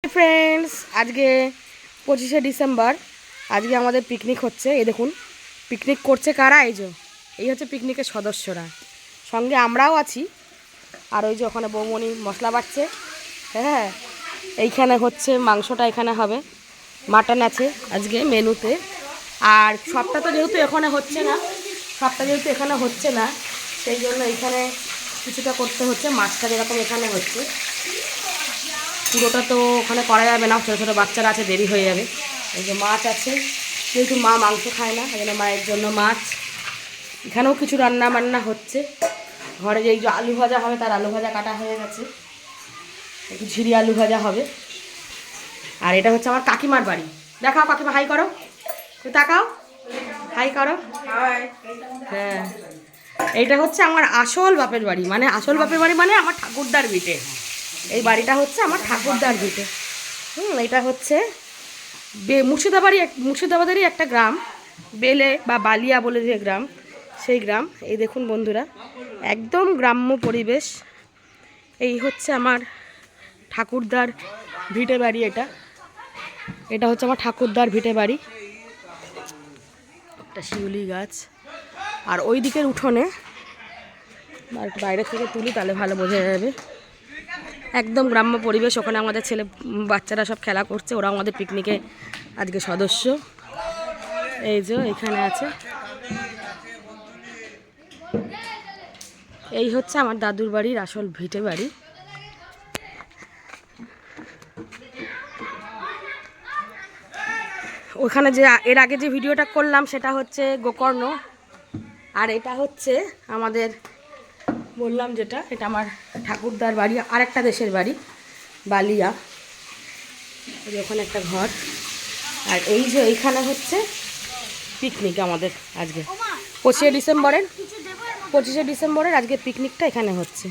Friends, আজকে 25শে December. আজকে আমাদের পিকনিক হচ্ছে। এই দেখুন পিকনিক করছে কারা। এই হচ্ছে পিকনিকের সদস্যরা, সঙ্গে আমরাও আছি। আর ওই যে ওখানে বৌমণি মশলা বাটছে। হ্যাঁ, এইখানে হচ্ছে মাংসটা, এখানে হবে মাটন আছে আজকে মেনুতে। আর সবটা তো যেহেতু এখানে হচ্ছে না, সেই জন্য এখানে কিছুটা করতে হচ্ছে। মাছটা যেরকম এখানে হচ্ছে, পুরোটা তো ওখানে করা যাবে না, ছোটো ছোটো বাচ্চারা আছে, দেরি হয়ে যাবে। এই যে মাছ আছে, যেহেতু মা মাংস খায় না, এই জন্য মায়ের জন্য মাছ। এখানেও কিছু রান্না বান্না হচ্ছে। ঘরে যে এই যে আলু ভাজা হবে, তার আলু ভাজা কাটা হয়ে গেছে, একটু ঝিরি আলু ভাজা হবে। আর এটা হচ্ছে আমার কাকিমার বাড়ি। দেখাও কাকিমা, হাই করো, তাকাও, হাই করো। হ্যাঁ, এইটা হচ্ছে আমার আসল বাপের বাড়ি, মানে আসল বাপের বাড়ি মানে আমার ঠাকুরদার ভিটে। এই বাড়িটা হচ্ছে আমার ঠাকুরদার ভিটে। এটা হচ্ছে মুর্শিদাবাদেরই একটা গ্রাম, বেলে বা বালিয়া বলে যে গ্রাম, সেই গ্রাম। এই দেখুন বন্ধুরা, একদম গ্রাম্য পরিবেশ। এই হচ্ছে আমার ঠাকুরদার ভিটে বাড়ি। এটা হচ্ছে আমার ঠাকুরদার ভিটে বাড়ি। একটা শিউলি গাছ, আর ওই দিকের উঠোনে, আর একটু বাইরে থেকে তুলি তাহলে ভালো বোঝা যাবে। একদম গ্রাম্য পরিবেশ। ওখানে আমাদের ছেলে বাচ্চারা সব খেলা করছে, ওরা আমাদের পিকনিকে আজকে সদস্য। এই যে এখানে আছে, এই হচ্ছে আমার দাদুর বাড়ির আসল ভিটে বাড়ি। ওখানে যে এর আগে যে ভিডিওটা করলাম সেটা হচ্ছে গোকর্ণ, আর এটা হচ্ছে আমাদের বললাম যেটা, এটা আমার ঠাকুরদার বাড়ি, আর একটা দেশের বাড়ি বালিয়া। ওখানে একটা ঘর। আর এই যে এইখানে হচ্ছে পিকনিক আমাদের আজকে 25শে ডিসেম্বরের আজকে পিকনিকটা এখানে হচ্ছে।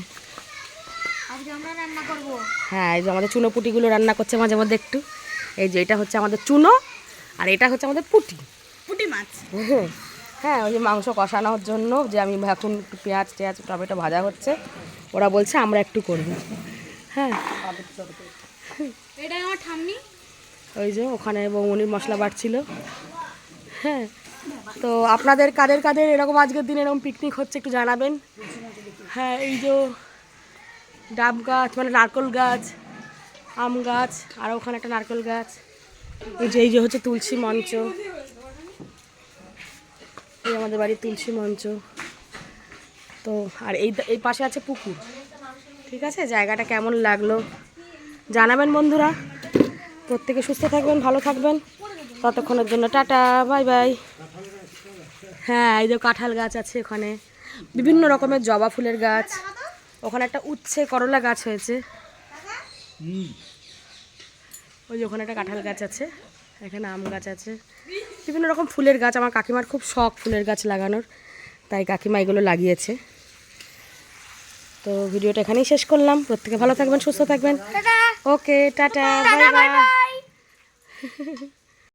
হ্যাঁ, এই যে আমাদের চুনো পুটিগুলো রান্না করছে মাঝে মধ্যে একটু। এই যে এটা হচ্ছে আমাদের চুনো, আর এটা হচ্ছে আমাদের পুটি মাছ। হ্যাঁ, ওই যে মাংস কষানোর জন্য যে আমি এখন একটু পেঁয়াজ টমেটো ভাজা হচ্ছে, ওরা বলছে আমরা একটু করব। হ্যাঁ, এটা আমার ঠাম্মি। ওই যে ওখানে বৌমনির মশলা বাটছিল। হ্যাঁ, তো আপনাদের কাদের কাদের এরকম আজকের দিনে এরকম পিকনিক হচ্ছে একটু জানাবেন। হ্যাঁ, এই যে ডাব গাছ মানে নারকেল গাছ, আম গাছ, আর ওখানে একটা নারকেল গাছ। এই যে হচ্ছে তুলসী মঞ্চ, এই আমাদের বাড়ির তুলসী মঞ্চ। তো আর এই পাশে আছে পুকুর। ঠিক আছে, জায়গাটা কেমন লাগলো জানাবেন বন্ধুরা। প্রত্যেকে সুস্থ থাকবেন, ভালো থাকবেন। ততক্ষণের জন্য টাটা, বাই বাই। হ্যাঁ, এই যে কাঁঠাল গাছ আছে, ওখানে বিভিন্ন রকমের জবা ফুলের গাছ, ওখানে একটা উচ্ছে করলা গাছ হয়েছে। ওই যে ওখানে একটা কাঁঠাল গাছ আছে, এখানে আম গাছ আছে, বিভিন্ন রকম ফুলের গাছ। আমার কাকিমার খুব শখ ফুলের গাছ লাগানোর, তাই কাকিমা এগুলো লাগিয়েছে। তো ভিডিওটা এখানেই শেষ করলাম। প্রত্যেকে ভালো থাকবেন, সুস্থ থাকবেন। ওকে, টাটা, বাই বাই।